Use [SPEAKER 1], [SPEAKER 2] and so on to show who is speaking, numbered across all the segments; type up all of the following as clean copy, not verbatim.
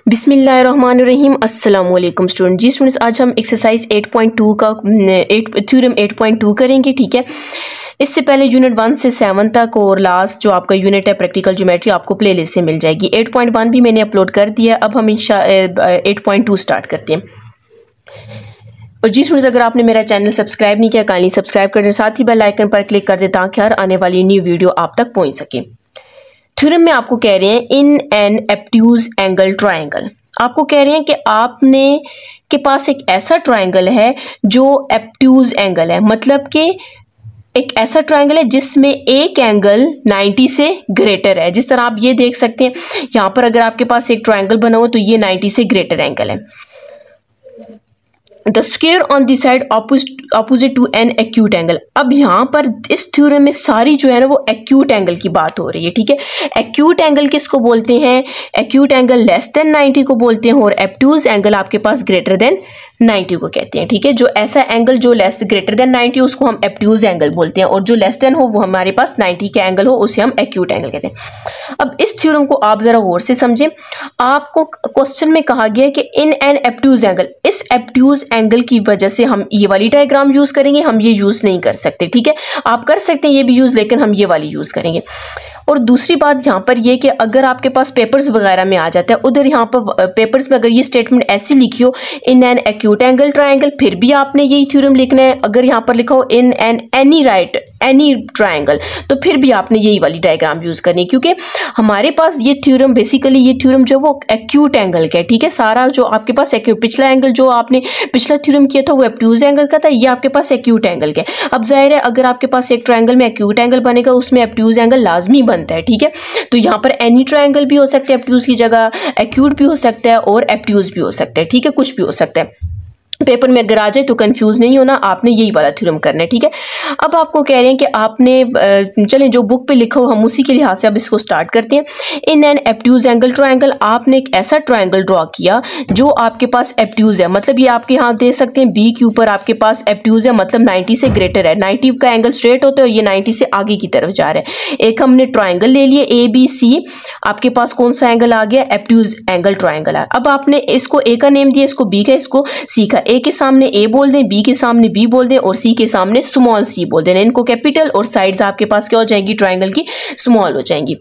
[SPEAKER 1] बिस्मिल्लाहिर्रहमानिर्रहीम। अस्सलाम वालेकुम स्टूडेंट। जी स्टूडेंट्स, आज हम एक्सरसाइज 8.2 का थ्योरम 8.2 करेंगे। ठीक है, इससे पहले यूनिट 1 से 7 तक और लास्ट जो आपका यूनिट है प्रैक्टिकल ज्योमेट्री आपको प्लेलिस्ट से मिल जाएगी। 8.1 भी मैंने अपलोड कर दिया। अब हम 8.2 स्टार्ट करते हैं। और जी स्टूडेंट्स, अगर आपने मेरा चैनल सब्सक्राइब नहीं किया काइंडली सब्सक्राइब कर दें, साथ ही बेल आइकन पर क्लिक कर दें ताकि हर आने वाली न्यू वीडियो आप तक पहुंच सके। थ्योरम में आपको कह रहे हैं इन एन एब्ट्यूज एंगल ट्रायंगल। आपको कह रहे हैं कि आपने के पास एक ऐसा ट्रायंगल है जो एब्ट्यूज एंगल है, मतलब कि एक ऐसा ट्रायंगल है जिसमें एक एंगल 90 से ग्रेटर है। जिस तरह आप ये देख सकते हैं यहाँ पर, अगर आपके पास एक ट्रायंगल बना हो तो ये 90 से ग्रेटर एंगल है। The square on the side opposite to an acute angle. अब यहाँ पर इस थ्योरम में सारी जो है ना वो एक्यूट एंगल की बात हो रही है। ठीक है, एक्यूट एंगल किसको बोलते हैं? एक्यूट एंगल लेस देन 90 को बोलते हैं, और एब्ट्यूज एंगल आपके पास ग्रेटर देन 90 को कहते हैं। ठीक है, जो ऐसा एंगल जो लेस ग्रेटर देन 90 उसको हम एब्ट्यूज एंगल बोलते हैं, और जो लेस देन हो वो हमारे पास 90 का एंगल हो उसे हम एक्यूट एंगल कहते हैं। अब इस थ्योरम को आप जरा गौर से समझें। आपको क्वेश्चन में कहा गया कि इन एन एब्ट्यूज एंगल, इस एब्ट्यूज एंगल की वजह से हम ये वाली डायग्राम यूज करेंगे, हम ये यूज नहीं कर सकते। ठीक है, आप कर सकते हैं ये भी यूज, लेकिन हम ये वाली यूज करेंगे। और दूसरी बात यहाँ पर ये कि अगर आपके पास पेपर्स वगैरह में आ जाता है, उधर यहाँ पर पेपर्स में अगर ये स्टेटमेंट ऐसी लिखी हो in an acute angle triangle, फिर भी आपने यही थ्योरम लिखना है। अगर यहाँ पर लिखा हो इन एन एनी ट्रायंगल, तो फिर भी आपने यही वाली डायग्राम यूज करनी है, क्योंकि हमारे पास ये थ्योरम बेसिकली ये थ्योरम जो वो एक्यूट एंगल का है। ठीक है, सारा जो आपके पास पिछला एंगल जो आपने पिछला थ्योरम किया था वो एब्ट्यूज एंगल का था, ये आपके पास एक्यूट एंगल का है। अब जाहिर है अगर आपके पास एक ट्रायंगल में एक्यूट एंगल बनेगा उसमें एब्ट्यूज एंगल लाजमी बनता है। ठीक है, तो यहाँ पर एनी ट्रायंगल भी हो सकता है एब्ट्यूज की जगह, एक्यूट भी हो सकता है और एब्ट्यूज भी हो सकता है। ठीक है, कुछ भी हो सकता है। पेपर में अगर आ जाए तो कंफ्यूज नहीं होना, आपने यही वाला थ्योरम करना है। ठीक है, अब आपको कह रहे हैं कि आपने चलें जो बुक पे लिखा हो हम उसी के लिहाज से अब इसको स्टार्ट करते हैं। इन एन एब्ट्यूज एंगल ट्रायंगल, आपने एक ऐसा ट्रायंगल ड्रॉ किया जो आपके पास एब्ट्यूज है, मतलब ये आपके यहाँ देख सकते हैं बी के ऊपर आपके पास एब्ट्यूज है, मतलब 90 से ग्रेटर है। 90 का एंगल स्ट्रेट होता है और ये 90 से आगे की तरफ जा रहा है। एक हमने ट्रायंगल ले लिए ए बी सी, आपके पास कौन सा एंगल आ गया? एब्ट्यूज एंगल ट्रायंगल है। अब आपने इसको ए का नेम दिया, इसको बी का, इसको सी का। ए के सामने ए बोल दें, बी के सामने बी बोल दें और सी के सामने स्मॉल सी बोल दें। इनको कैपिटल और साइड्स आपके पास क्या हो जाएंगी? ट्रायंगल की स्मॉल हो जाएंगी।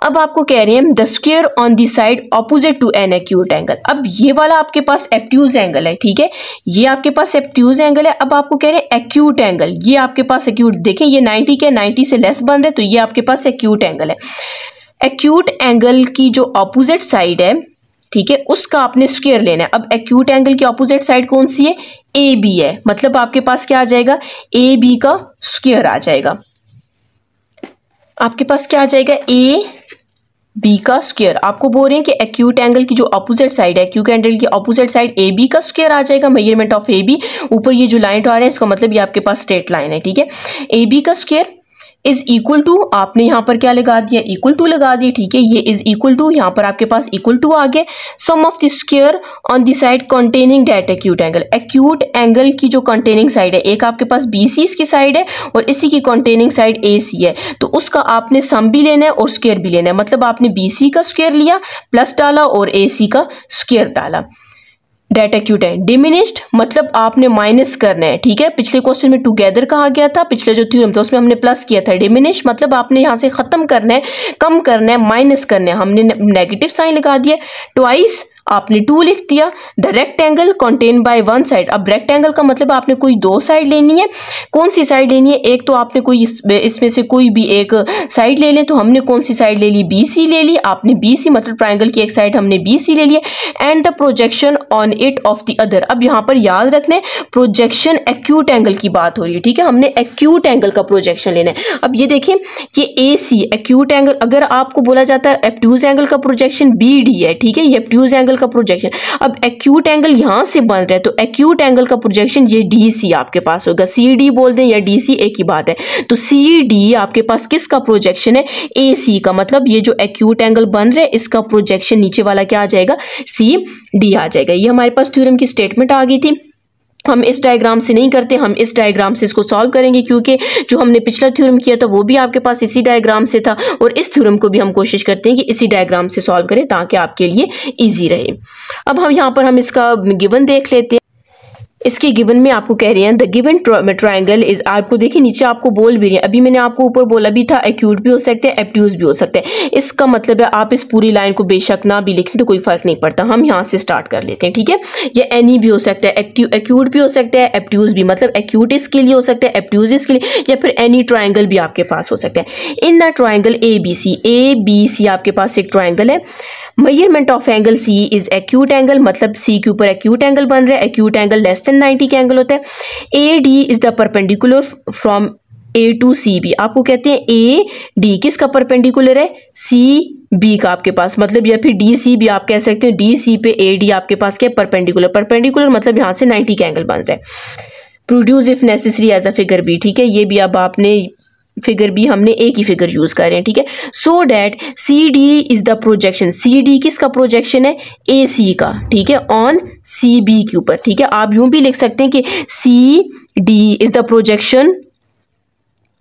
[SPEAKER 1] अब आपको कह रहे हैं the square on the side opposite to an acute angle. अब ये वाला आपके पास एब्ट्यूज एंगल है। ठीक है, ये आपके पास एब्ट्यूज एंगल है। अब आपको कह रहे हैं एक्यूट एंगल, ये आपके पास एक्यूट, देखें ये 90 के 90 से लेस बन रहा है, तो ये आपके पास एक्यूट एंगल है। एक्यूट एंगल की जो ऑपोजिट साइड है, ठीक है, उसका आपने स्क्वायर लेना है। अब एक्यूट एंगल की ऑपोजिट साइड कौन सी है? ए बी है, मतलब आपके पास क्या आ जाएगा? ए बी का स्क्वायर आ जाएगा। आपके पास क्या आ जाएगा? ए बी का स्क्वायर। आपको बोल रहे हैं कि एक्यूट एंगल की जो ऑपोजिट साइड है, एक्यूट एंगल की ऑपोजिट साइड ए बी का स्क्वायर आ जाएगा। मेजरमेंट ऑफ ए बी, ऊपर ये जो लाइन आ रहा है इसका मतलब ये आपके पास स्ट्रेट लाइन है। ठीक है, ए बी का स्क्वायर इज इक्वल टू, आपने यहाँ पर क्या लगा दिया? इक्वल टू लगा दिया। ठीक है, ये इज इक्वल टू, यहाँ पर आपके पास इक्वल टू आ गया। Sum of the square on the side containing that acute angle. Acute angle की जो कंटेनिंग साइड है, एक आपके पास बी सी इसकी साइड है और इसी की कंटेनिंग साइड ए सी है, तो उसका आपने सम भी लेना है और स्क्वायर भी लेना है। मतलब आपने बी सी का स्क्वायर लिया, प्लस डाला और ए सी का स्क्वायर डाला। डेट एक्यूट है। डिमिनिश्ड मतलब आपने माइनस करना है। ठीक है, पिछले क्वेश्चन में टुगेदर कहा गया था, पिछले जो थ्योरम था उसमें हमने प्लस किया था। डिमिनिश मतलब आपने यहाँ से खत्म करना है, कम करना है, माइनस करना है। हमने नेगेटिव साइन लगा दिया। ट्वाइस आपने 2 लिख दिया। The rectangle contain by one side. अब रेक्टेंगल का मतलब आपने कोई 2 साइड लेनी है। कौन सी साइड लेनी है? एक तो आपने कोई इसमें से कोई भी एक साइड ले लें, तो हमने कौन सी साइड ले ली? बी सी ले ली। आपने बी सी मतलब ट्रायंगल की एक साइड हमने बी सी ले लिया। And the projection on it of the other. अब यहाँ पर याद रखना है प्रोजेक्शन एक्यूट एंगल की बात हो रही है। ठीक है, हमने एक्यूट एंगल का प्रोजेक्शन लेना है। अब ये देखें, ये ए सी एक्यूट एंगल, अगर आपको बोला जाता है एब्ट्यूज एंगल का प्रोजेक्शन बी डी है। ठीक है, ये एब्ट्यूज एंगल का प्रोजेक्शन। अब एक्यूट एंगल यहां से बन रहा है, तो एक्यूट एंगल का प्रोजेक्शन ये डी सी आपके पास होगा। सी डी बोल दें या डी सी, एक ही बात है। तो सी डी आपके पास किसका प्रोजेक्शन है? ए सी का। मतलब ये जो एक्यूट एंगल बन रहा है इसका प्रोजेक्शन नीचे वाला क्या आ जाएगा? सी डी आ जाएगा। ये हमारे पास थ्योरम की स्टेटमेंट आ गई थी। हम इस डायग्राम से नहीं करते, हम इस डायग्राम से इसको सॉल्व करेंगे, क्योंकि जो हमने पिछला थ्योरम किया था वो भी आपके पास इसी डायग्राम से था, और इस थ्योरम को भी हम कोशिश करते हैं कि इसी डायग्राम से सॉल्व करें ताकि आपके लिए इजी रहे। अब हम यहाँ पर हम इसका गिवन देख लेते हैं। इसके गिवन में आपको कह रहे हैं द गिवन ट्रायंगल इज, आपको देखिए नीचे आपको बोल भी रहे हैं, अभी मैंने आपको ऊपर बोला भी था एक्यूट भी हो सकते हैं, एब्ट्यूज भी हो सकते हैं। इसका मतलब है आप इस पूरी लाइन को बेशक ना भी लिखें तो कोई फर्क नहीं पड़ता, हम यहाँ से स्टार्ट कर लेते हैं, ठीक है। ये एनी भी हो सकता है, एक्यूट भी हो सकता है, एब्ट्यूज भी, मतलब एक्यूट इसके लिए हो सकता है, एब्ट्यूज इसके लिए, या फिर एनी ट्रायंगल भी आपके पास हो सकता है। In the triangle A B C आपके पास एक ट्रायंगल है। Measurement of angle C is acute angle, मतलब सी के ऊपर एक्यूट एंगल बन रहा है, एक्यूट एंगल लेस देन 90 का एंगल होता है। A D is the perpendicular from A to C B, आपको कहते हैं ए डी किसका परपेंडिकुलर है, सी बी का आपके पास, मतलब या फिर डी सी बी आप कह सकते हैं, डी सी पे ए डी आपके पास क्या परपेंडिकुलर, परपेंडिकुलर मतलब यहाँ से 90 का एंगल बन रहा है। Produce if necessary as a figure B, ठीक है, ये भी अब आपने फिगर भी हमने एक ही फिगर यूज कर रहे हैं, ठीक है। So that C D is the projection, C D किसका प्रोजेक्शन है, ए सी का, ठीक है, ऑन सी बी के ऊपर, ठीक है। आप यूं भी लिख सकते हैं कि C D is the projection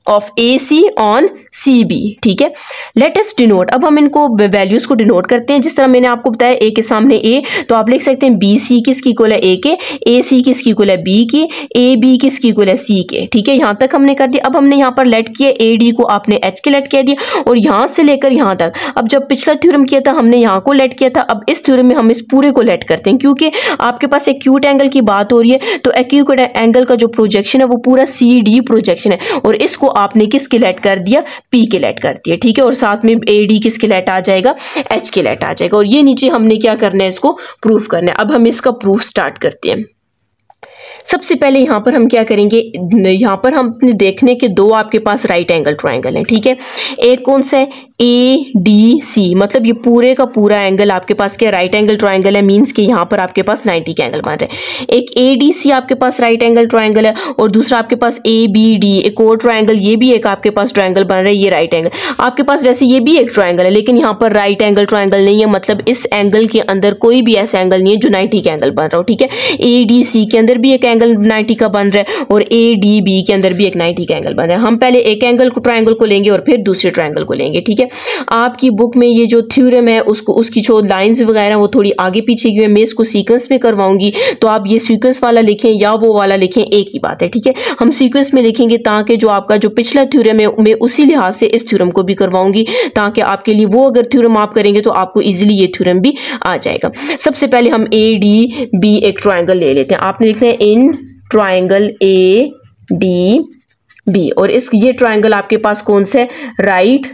[SPEAKER 1] of A C on C B, ठीक है। लेट अस डिनोट, अब हम इनको वैल्यूज को डिनोट करते हैं, जिस तरह मैंने आपको बताया ए के सामने ए, तो आप लिख सकते हैं बी सी किसकी इक्वल है ए के, ए सी किसकी इक्वल है बी की, ए बी किसकी इक्वल है सी के, ठीक है। यहाँ तक हमने कर दिया। अब हमने यहाँ पर लेट किया ए डी को आपने एच के लेट कह दिया, और यहाँ से लेकर यहाँ तक, अब जब पिछला थ्योरम किया था हमने यहाँ को लेट किया था, अब इस थ्योरम में हम इस पूरे को लेट करते हैं, क्योंकि आपके पास एक्यूट एंगल की बात हो रही है, तो एक्यूट एंगल का जो प्रोजेक्शन है वो पूरा सी डी प्रोजेक्शन है, और इसको आपने किसके लेट कर दिया, पी के लेट कर दिया, ठीक है। और साथ में ए डी किसके लेट आ जाएगा, एच के लेट आ जाएगा, और ये नीचे हमने क्या करना है, इसको प्रूफ करना है। अब हम इसका प्रूफ स्टार्ट करते हैं। सबसे पहले यहाँ पर हम क्या करेंगे, यहाँ पर हम अपने देखने के दो आपके पास राइट एंगल ट्रायंगल हैं, ठीक है। एक कौन सा है, ए डी सी, मतलब ये पूरे का पूरा एंगल आपके पास क्या राइट एंगल ट्रायंगल है, मींस कि यहाँ पर आपके पास 90 का एंगल बन रहा है। एक ए डी सी आपके पास राइट एंगल ट्रायंगल है, और दूसरा आपके पास ए बी डी एक और ट्रायंगल, ये भी एक आपके पास ट्रायंगल बन रहा है, ये राइट एंगल आपके पास, वैसे ये भी एक ट्रायंगल है लेकिन यहाँ पर राइट एंगल ट्रायंगल नहीं है, मतलब इस एंगल के अंदर कोई भी ऐसा एंगल नहीं है जो 90 का एंगल बन रहा हो, ठीक है। ए डी सी के अंदर भी एक एंगल 90 का बन रहा है, और ए डी बी के अंदर भी एक 90 का एंगल बन रहा है। हम पहले एक एंगल को ट्रायंगल को लेंगे और फिर दूसरे ट्रायंगल को लेंगे, ठीक है। आपकी बुक में ये जो थ्योरम है उसको उसकी जो लाइंस वगैरह वो थोड़ी आगे पीछे की है, मैं इसको सीक्वेंस में करवाऊंगी, तो आप ये सीक्वेंस वाला लिखें या वो वाला लिखें, एक ही बात है, ठीक है। हम सीक्वेंस में लिखेंगे ताकि जो आपका जो पिछला थ्योरम है मैं उसी लिहाज से इस थ्योरम को भी करवाऊंगी, ताकि आपके लिए वो अगर थ्योरम आप करेंगे तो आपको इजीली ये थ्योरम भी आ जाएगा। सबसे पहले हम ए डी बी एक ट्रायंगल ले लेते हैं। आपने लिखना है in triangle A D B, और इस ये ट्रायंगल आपके पास कौन सा है, राइट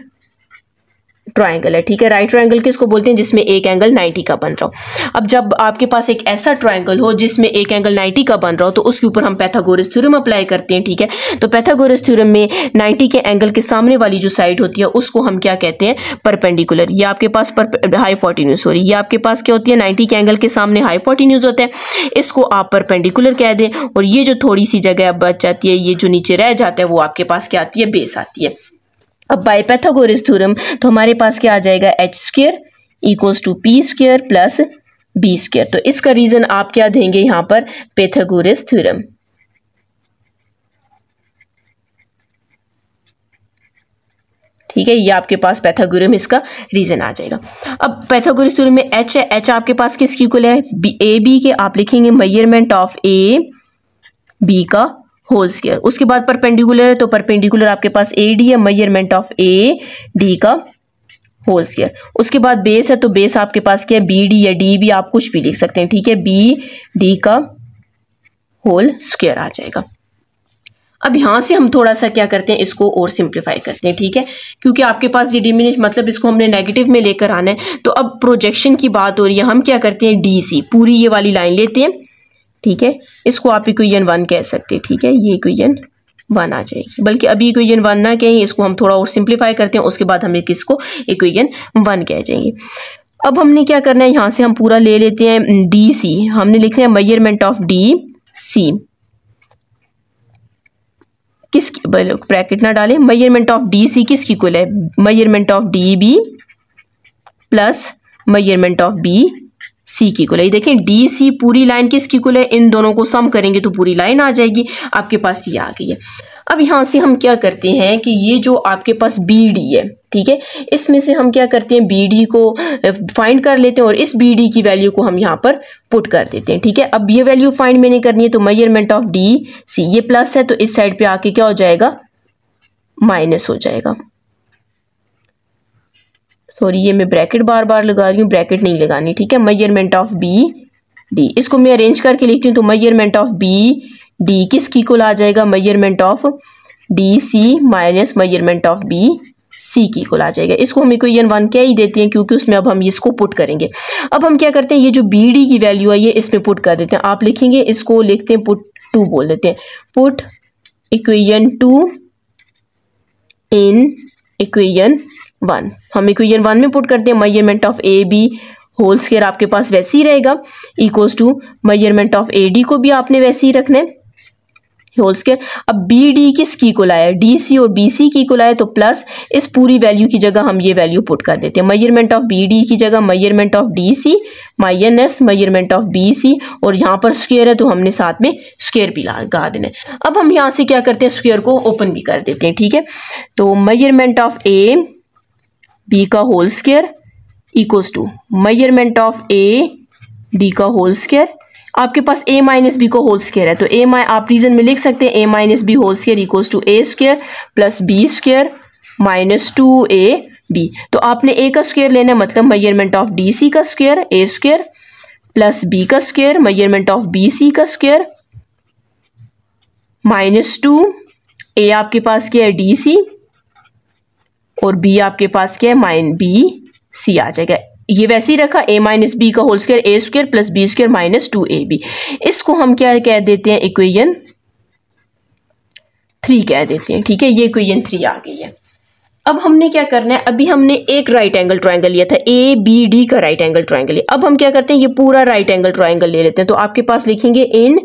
[SPEAKER 1] ट्रायंगल है, ठीक है। राइट ट्रायंगल किसको बोलते हैं, जिसमें एक एंगल 90 का बन रहा हो। अब जब आपके पास एक ऐसा ट्रायंगल हो जिसमें एक एंगल 90 का बन रहा हो, तो उसके ऊपर हम पाइथागोरस थ्योरम अप्लाई करते हैं, ठीक है। तो पाइथागोरस थ्योरम में 90 के एंगल के सामने वाली जो साइड होती है उसको हम क्या कहते हैं, परपेंडिकुलर। ये आपके पास हाइपोटेन्यूज हो रही है, ये आपके पास क्या होती है, 90 के एंगल के सामने हाइपोटेन्यूज होता है, इसको आप परपेंडिकुलर कह दें, और ये जो थोड़ी सी जगह बच जाती है, ये जो नीचे रह जाता है, वो आपके पास क्या आती है, बेस आती है। अब बाय पाइथागोरस थ्योरम तो हमारे पास क्या आ जाएगा, H square equals to P square plus B square. तो इसका रीजन आप क्या देंगे यहाँ पर, पाइथागोरस थ्योरम, ठीक है। ये आपके पास पाइथागोरस इसका रीजन आ जाएगा। अब पाइथागोरस थ्योरम में एच है, एच आपके पास किसकी इक्वल है, ए बी के, आप लिखेंगे मेजरमेंट ऑफ ए बी का होल स्क्वायर। उसके बाद परपेंडिकुलर है, तो परपेंडिकुलर आपके पास ए डी है, मेजरमेंट ऑफ ए डी का होल स्क्वायर। उसके बाद बेस है, तो बेस आपके पास क्या है, बी डी या डी बी आप कुछ भी लिख सकते हैं, ठीक है, बी डी का होल स्क्वायर आ जाएगा। अब यहाँ से हम थोड़ा सा क्या करते हैं, इसको और सिंप्लीफाई करते हैं, ठीक है, क्योंकि आपके पास ये डिमिनिश मतलब इसको हमने नेगेटिव में लेकर आना है। तो अब प्रोजेक्शन की बात हो रही है, हम क्या करते हैं, डी सी पूरी ये वाली लाइन लेते हैं, ठीक है। इसको आप इक्वेशन 1 कह सकते हैं, ठीक है, ये इक्वेशन 1 आ जाएगी, बल्कि अभी इक्वेशन 1 ना कहें, इसको हम थोड़ा और सिंप्लीफाई करते हैं, उसके बाद हम इसको इक्वेशन 1 कह जाएंगे। अब हमने क्या करना है, यहाँ से हम पूरा ले लेते हैं डी सी, हमने लिखना है मेजरमेंट ऑफ डी सी, किसकी ब्रैकेट ना डालें, मेजरमेंट ऑफ डी सी किसकी इक्वल है, measurement of D B plus measurement of B C की इक्वल है। देखें डी सी पूरी लाइन किसकी इक्वल है, इन दोनों को सम करेंगे तो पूरी लाइन आ जाएगी, आपके पास ये आ गई है। अब यहाँ से हम क्या करते हैं कि ये जो आपके पास बी डी है, ठीक है, इसमें से हम क्या करते हैं बी डी को फाइंड कर लेते हैं और इस बी डी की वैल्यू को हम यहाँ पर पुट कर देते हैं, ठीक है। अब ये वैल्यू फाइंड मैंने करनी है तो मेजरमेंट ऑफ डी सी, ये प्लस है तो इस साइड पे आके क्या हो जाएगा, माइनस हो जाएगा। सॉरी ये मैं ब्रैकेट बार बार लगा रही हूँ, ब्रैकेट नहीं लगानी, ठीक है। मेजरमेंट ऑफ बी डी, इसको मैं अरेंज करके लिखती हूँ तो मेजरमेंट ऑफ बी डी किसकी इक्वल आ जाएगा, measurement of D C minus measurement of B C की इक्वल आ जाएगा। इसको हम इक्वेशन 1 क्या ही देते हैं क्योंकि उसमें अब हम इसको पुट करेंगे। अब हम क्या करते हैं, ये जो बी डी की वैल्यू है ये इसमें पुट कर देते हैं। आप लिखेंगे इसको लिखते हैं पुट 2 बोल देते हैं, पुट इक्वेशन 2 इन इक्वेशन 1। हम इक्वेशन 1 में पुट करते हैं measurement of A B whole square आपके पास वैसे ही रहेगा equals to measurement of A D को भी आपने वैसे ही रखना है होल स्क्वायर। अब बी डी किसकी इक्वल आया, डी सी और बी सी की इक्वल आया तो प्लस इस पूरी वैल्यू की जगह हम ये वैल्यू पुट कर देते हैं, मेजरमेंट ऑफ बी डी की जगह measurement of D C minus measurement of B C, और यहाँ पर स्क्वायर है तो हमने साथ में स्क्वायर भी लगा देना है। अब हम यहाँ से क्या करते हैं, स्क्वायर को ओपन भी कर देते हैं, ठीक है। तो मेजरमेंट ऑफ ए बी का whole square equals to measurement of A D का होल स्क्वायर। आपके पास a माइनस बी को होल स्क्वायर है तो आप रीजन में लिख सकते हैं a minus B whole square equals to A square plus B square minus 2ab। तो आपने a का स्क्वायर लेना है, मतलब मेजरमेंट ऑफ डी सी का square a square plus b का square measurement of B C का स्क्वायर माइनस 2, a आपके पास क्या है डी सी और b आपके पास क्या है माइन बी सी आ जाएगा। ये वैसे ही रखा, a माइनस बी का whole square a square plus B square minus 2ab। इसको हम क्या कह देते हैं, इक्वेशन 3 कह देते हैं, ठीक है। ये इक्वेशन 3 आ गई है। अब हमने क्या करना है, अभी हमने एक राइट एंगल ट्रायंगल लिया था, ए बी डी का राइट एंगल ट्रायंगल लिया। अब हम क्या करते हैं, ये पूरा राइट एंगल ट्रायंगल ले लेते हैं। तो आपके पास लिखेंगे इन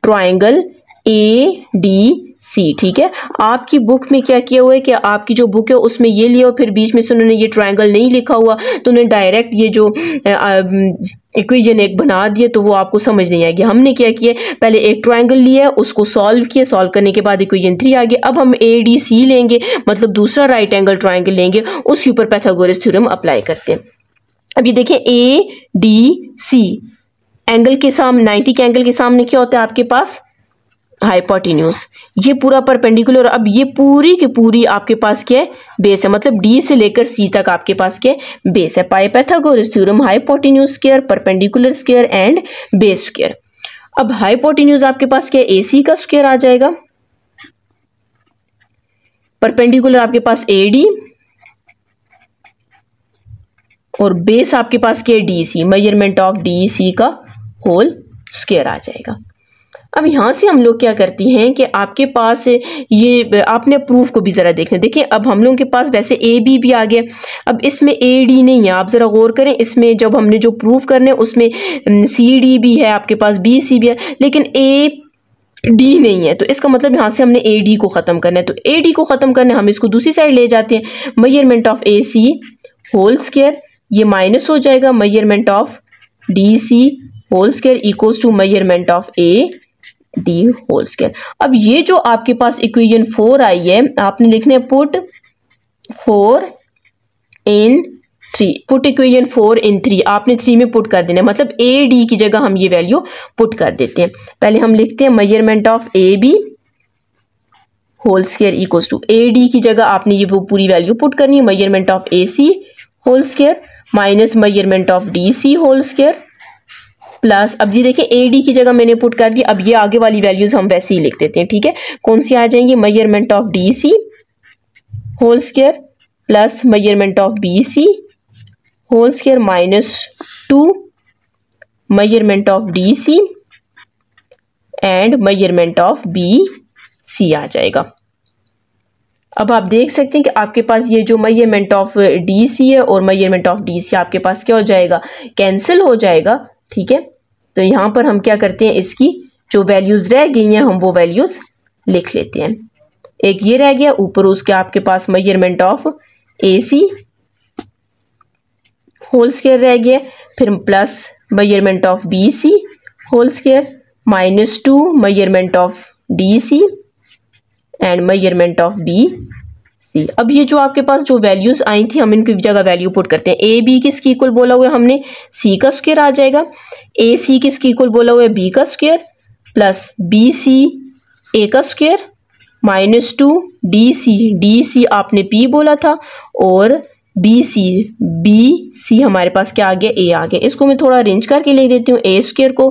[SPEAKER 1] ट्रायंगल ए डी सी, ठीक है। आपकी बुक में क्या किया हुआ है कि आपकी जो बुक है उसमें ये लिया और फिर बीच में से उन्होंने ये ट्रायंगल नहीं लिखा हुआ तो उन्होंने डायरेक्ट ये जो इक्वेशन एक बना दिया तो वो आपको समझ नहीं आएगी। हमने क्या किया, पहले एक ट्रायंगल लिया उसको सॉल्व किया, सॉल्व करने के बाद इक्वेशन 3 आ गया। अब हम ए डी सी लेंगे, मतलब दूसरा राइट एंगल ट्रायंगल लेंगे, उसके ऊपर पाइथागोरस थ्योरम अप्लाई करते हैं। अब ये देखें ए डी सी एंगल के सामने 90 के एंगल के सामने क्या होता है आपके पास, हाइपोटेन्यूज। ये पूरा परपेंडिकुलर, अब ये पूरी की पूरी आपके पास क्या है, बेस है, मतलब डी से लेकर सी तक आपके पास क्या है, बेस है। Pythagoras theorem hypotenuse square perpendicular square and base square. अब हाइपोटेन्यूज आपके पास क्या है, ए सी का स्क्वायर आ जाएगा, परपेंडिकुलर आपके पास ए डी और बेस आपके पास क्या है, D C, measurement of D C का होल स्क्वायर आ जाएगा। अब यहाँ से हम लोग क्या करते हैं कि आपके पास ये आपने प्रूफ को भी ज़रा देखना। देखिए अब हम लोगों के पास वैसे ए बी भी आ गया, अब इसमें ए डी नहीं है, आप ज़रा गौर करें। इसमें जब हमने जो प्रूफ करने उसमें सी डी भी है, आपके पास बी सी भी है, लेकिन ए डी नहीं है। तो इसका मतलब यहाँ से हमने ए डी को ख़त्म करना है। तो ए डी को ख़त्म करना है, हम इसको दूसरी साइड ले जाते हैं, measurement of A C whole square, ये माइनस हो जाएगा, measurement of D C whole square equals to measurement of A D whole square. अब ये जो आपके पास इक्वेशन 4 आई है, आपने लिखना है पुट 4 इन 3, पुट इक्वेशन 4 इन 3, आपने 3 में पुट कर देना है, मतलब ए डी की जगह हम ये वैल्यू पुट कर देते हैं। पहले हम लिखते हैं measurement of A B whole square equals to A D की जगह आपने ये वो पूरी वैल्यू पुट करनी है, measurement of A C whole square minus measurement of D C whole square plus, अब ये देखिए ए डी की जगह मैंने पुट कर दी। अब ये आगे वाली वैल्यूज हम वैसे ही लिख देते हैं, ठीक है। कौन सी आ जाएंगी, measurement of D C whole square plus measurement of B C whole square minus 2 measurement of D C and measurement of B C आ जाएगा। अब आप देख सकते हैं कि आपके पास ये जो मेजरमेंट ऑफ डी सी है और मेजरमेंट ऑफ डी सी आपके पास क्या हो जाएगा, कैंसिल हो जाएगा, ठीक है। तो यहाँ पर हम क्या करते हैं, इसकी जो वैल्यूज रह गई हैं हम वो वैल्यूज लिख लेते हैं। एक ये रह गया, ऊपर उसके आपके पास measurement of A C whole square रह गया, फिर plus measurement of B C whole square -2 measurement of D C and measurement of B C. अब ये जो आपके पास जो वैल्यूज आई थी हम इनकी जगह वैल्यू पुट करते हैं। ए बी किसकी इक्वल बोला हुआ है हमने, सी का स्क्वायर आ जाएगा। ए सी किसकी इक्वल बोला हुआ है, बी का स्क्वायर प्लस बी सी ए का स्क्वायर -2 डी सी आपने पी बोला था और बी सी हमारे पास क्या आ गया, ए आ गया। इसको मैं थोड़ा अरेंज करके लिख देती हूँ। ए स्क्वायर को,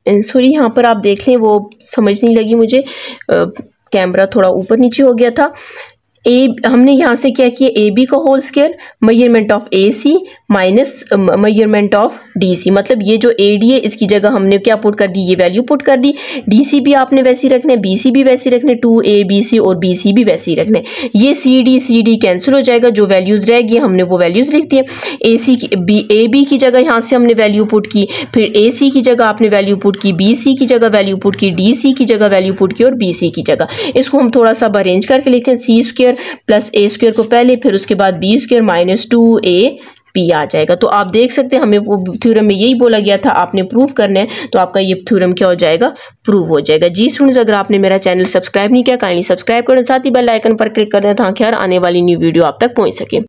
[SPEAKER 1] सॉरी यहाँ पर आप देख लें वो समझ नहीं लगी मुझे, कैमरा थोड़ा ऊपर नीचे हो गया था। हमने यहाँ से क्या किया, ए बी का whole square measurement of A C minus measurement of D C, मतलब ये जो ए डी है इसकी जगह हमने क्या पुट कर दी, ये वैल्यू पुट कर दी। डी सी भी आपने वैसे ही रखने, बी सी भी वैसे ही रखने, 2A B C और बी सी भी वैसे ही रखने। ये सी डी कैंसिल हो जाएगा, जो वैल्यूज़ रहेगी हमने वो वैल्यूज़ लिख दी है। ए बी की जगह यहाँ से हमने वैल्यू पुट की, फिर ए सी की जगह आपने वैल्यू पुट की, बी सी की जगह वैल्यू पुट की, डी सी की जगह वैल्यू पुट की और बी सी की जगह। इसको हम थोड़ा सा अरेंज करके लिखते हैं। सी स्क्वायर प्लस ए स्क्वायर को पहले, फिर उसके बाद बी स्क्वायर -2A पी आ जाएगा। तो आप देख सकते हैं हमें वो थ्योरम में यही बोला गया था, आपने प्रूव करना है, तो आपका ये थ्योरम क्या हो जाएगा, प्रूव हो जाएगा। जी स्टूडेंट्स, अगर आपने मेरा चैनल सब्सक्राइब नहीं किया काइंडली सब्सक्राइब करें, साथ ही बेल आइकन पर क्लिक कर दें ताकि हर आने वाली न्यू वीडियो आप तक पहुंच सके।